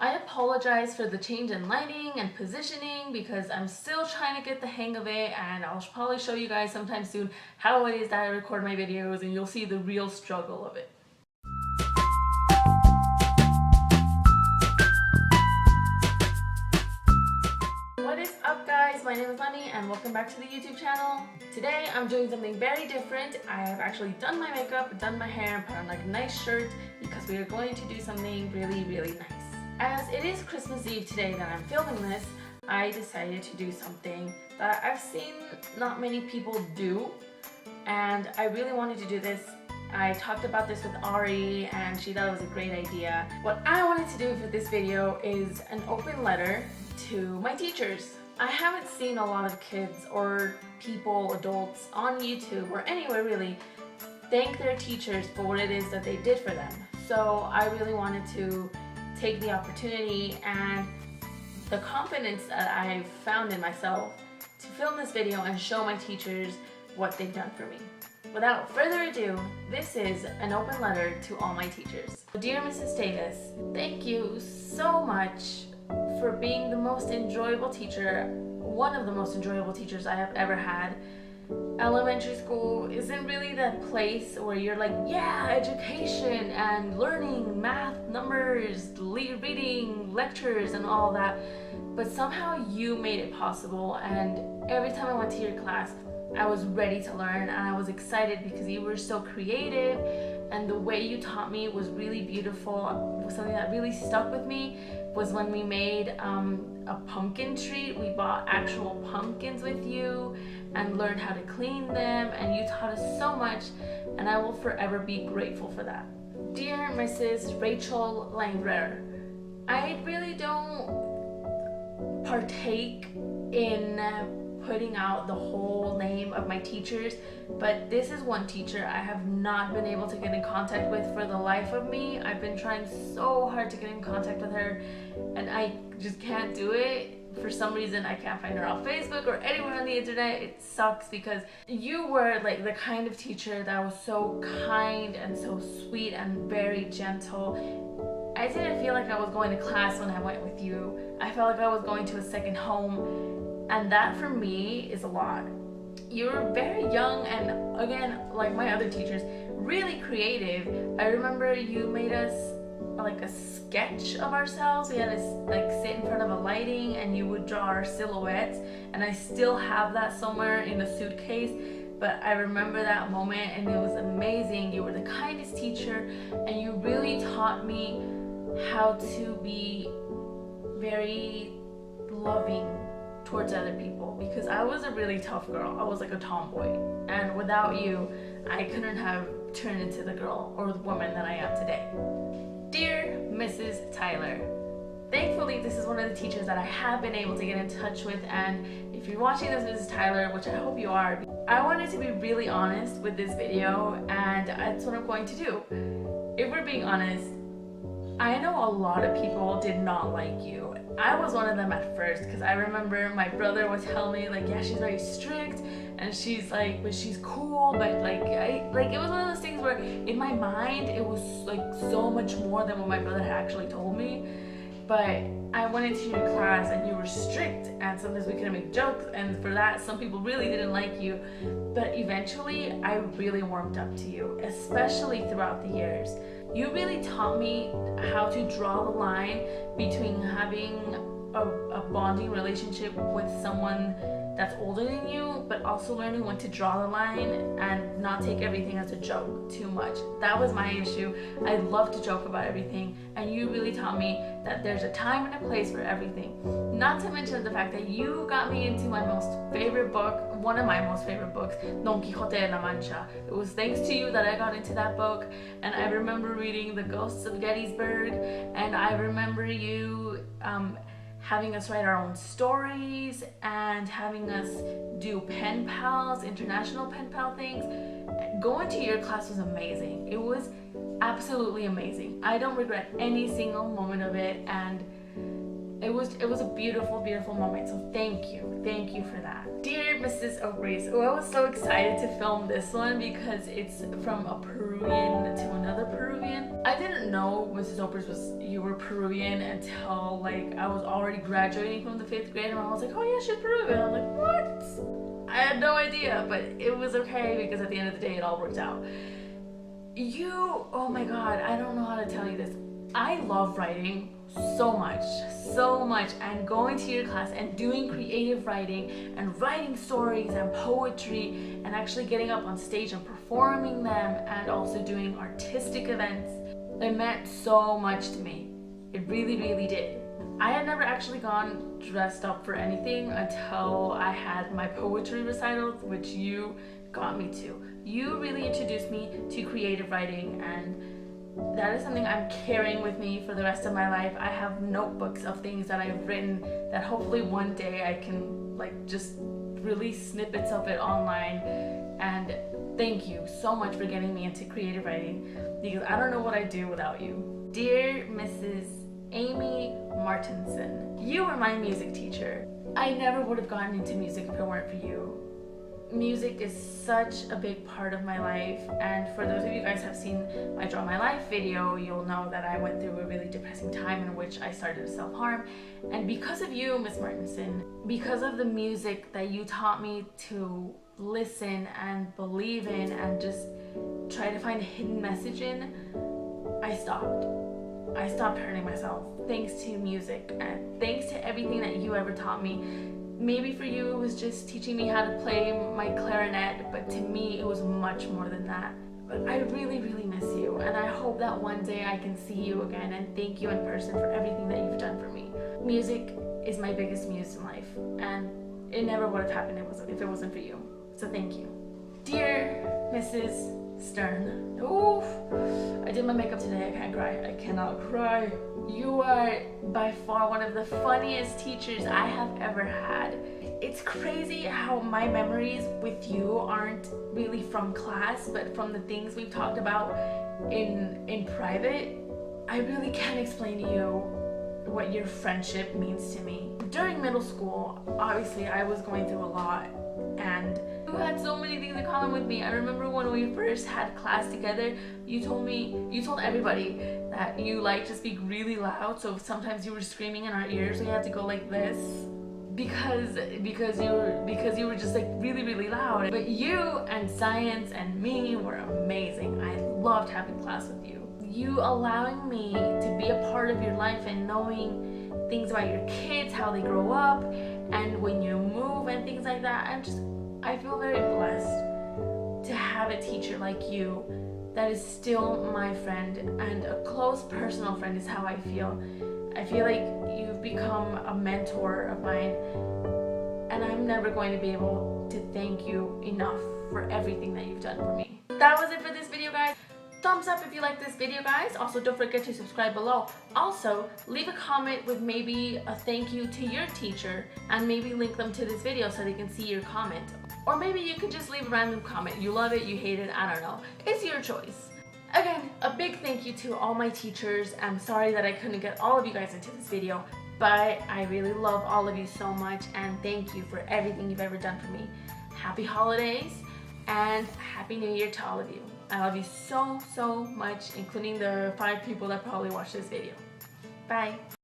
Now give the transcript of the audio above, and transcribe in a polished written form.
I apologize for the change in lighting and positioning because I'm still trying to get the hang of it, and I'll probably show you guys sometime soon how it is that I record my videos, and you'll see the real struggle of it. What is up, guys? My name is Leni and welcome back to the YouTube channel. Today I'm doing something very different. I have actually done my makeup, done my hair, put on like a nice shirt because we are going to do something really nice. As it is Christmas Eve today that I'm filming this, I decided to do something that I've seen not many people do, and I really wanted to do this. I talked about this with Ari and she thought it was a great idea. What I wanted to do for this video is an open letter to my teachers. I haven't seen a lot of kids or people, adults on YouTube or anywhere really, thank their teachers for what it is that they did for them. So I really wanted to take the opportunity and the confidence that I've found in myself to film this video and show my teachers what they've done for me. Without further ado, this is an open letter to all my teachers. Dear Mrs. Tagus, thank you so much for being the most enjoyable teacher, one of the most enjoyable teachers I have ever had. Elementary school isn't really that place where you're like, yeah, education and learning, math, numbers, reading, lectures and all that, but somehow you made it possible, and every time I went to your class I was ready to learn and I was excited because you were so creative and the way you taught me was really beautiful. Something that really stuck with me was when we made a pumpkin treat. We bought actual pumpkins with you and learned how to clean them, and you taught us so much, and I will forever be grateful for that. Dear Mrs. Rachel Langrer, I really don't partake in putting out the whole name of my teachers, but this is one teacher I have not been able to get in contact with for the life of me. I've been trying so hard to get in contact with her and I just can't do it. For some reason I can't find her on Facebook or anywhere on the internet. It sucks because you were like the kind of teacher that was so kind and so sweet and very gentle. I didn't feel like I was going to class when I went with you. I felt like I was going to a second home, and that for me is a lot. You were very young and, again, like my other teachers, really creative. I remember you made us like a sketch of ourselves. We had to like sit in front of a lighting and you would draw our silhouettes, and I still have that somewhere in a suitcase, but I remember that moment and it was amazing. You were the kindest teacher and you really taught me how to be very loving towards other people, because I was a really tough girl. I was like a tomboy, and without you I couldn't have turned into the girl or the woman that I am today. Dear Mrs. Tyler, thankfully this is one of the teachers that I have been able to get in touch with, and if you're watching this, Mrs. Tyler, which I hope you are, I wanted to be really honest with this video, and that's what I'm going to do. If we're being honest, I know a lot of people did not like you. I was one of them at first, because I remember my brother would tell me like, yeah, she's very strict and she's like, but she's cool, but like it was one of those things where in my mind it was like so much more than what my brother had actually told me. But I went into your class and you were strict, and sometimes we couldn't make jokes, and for that some people really didn't like you. But eventually I really warmed up to you, especially throughout the years. You really taught me how to draw the line between having a bonding relationship with someone that's older than you, but also learning when to draw the line and not take everything as a joke too much. That was my issue. I love to joke about everything, and you really taught me that there's a time and a place for everything. Not to mention the fact that you got me into my most favorite book, one of my most favorite books, Don Quixote de la Mancha. It was thanks to you that I got into that book, and I remember reading The Ghosts of Gettysburg, and I remember you having us write our own stories and having us do pen pals, international pen pal things. Going to your class was amazing. It was absolutely amazing. I don't regret any single moment of it, and it was a beautiful, beautiful moment. So thank you for that. Dear Mrs. Oprah, oh, I was so excited to film this one because it's from a Peruvian to another Peruvian. I didn't know Mrs. Oprah's you were Peruvian until like I was already graduating from the 5th grade, and I was like, oh yeah, she's Peruvian. I'm like, what? I had no idea, but it was okay because at the end of the day, it all worked out. Oh my God, I don't know how to tell you this. I love writing so much, and going to your class and doing creative writing and writing stories and poetry and actually getting up on stage and performing them and also doing artistic events. It meant so much to me. It really, really did. I had never actually gone dressed up for anything until I had my poetry recitals, which you got me to. You really introduced me to creative writing, and that is something I'm carrying with me for the rest of my life. I have notebooks of things that I've written that hopefully one day I can like just release snippets of it online. And thank you so much for getting me into creative writing, because I don't know what I'd do without you. Dear Mrs. Amy Martinson, you were my music teacher. I never would have gotten into music if it weren't for you. Music is such a big part of my life, and for those of you guys who have seen my Draw My Life video, you'll know that I went through a really depressing time in which I started to self-harm. And because of you, Miss Martinson, because of the music that you taught me to listen and believe in and just try to find a hidden message in, I stopped hurting myself thanks to music and thanks to everything that you ever taught me. Maybe for you it was just teaching me how to play my clarinet, but to me it was much more than that. But I really, really miss you, and I hope that one day I can see you again and thank you in person for everything that you've done for me. Music is my biggest muse in life, and it never would have happened if it wasn't for you. So thank you. Dear Mrs. Stern. Oof. I did my makeup today. I can't cry. I cannot cry. You are by far one of the funniest teachers I have ever had. It's crazy how my memories with you aren't really from class, but from the things we've talked about in private. I really can't explain to you what your friendship means to me. During middle school, obviously I was going through a lot, and you had so many things in common with me. I remember when we first had class together, you told everybody that you like to speak really loud, so sometimes you were screaming in our ears, we had to go like this because you were just like really, really loud. But you and science and me were amazing. I loved having class with you. You allowing me to be a part of your life and knowing things about your kids, how they grow up, and when you move and things like that. I feel very blessed to have a teacher like you that is still my friend, and a close personal friend is how I feel. I feel like you've become a mentor of mine, and I'm never going to be able to thank you enough for everything that you've done for me. That was it for this video, guys. Thumbs up if you like this video, guys. Also, don't forget to subscribe below. Also, leave a comment with maybe a thank you to your teacher, and maybe link them to this video so they can see your comment. Or maybe you could just leave a random comment. You love it, you hate it, I don't know. It's your choice. Again, a big thank you to all my teachers. I'm sorry that I couldn't get all of you guys into this video, but I really love all of you so much, and thank you for everything you've ever done for me. Happy holidays and Happy New Year to all of you. I love you so, so much, including the 5 people that probably watched this video. Bye.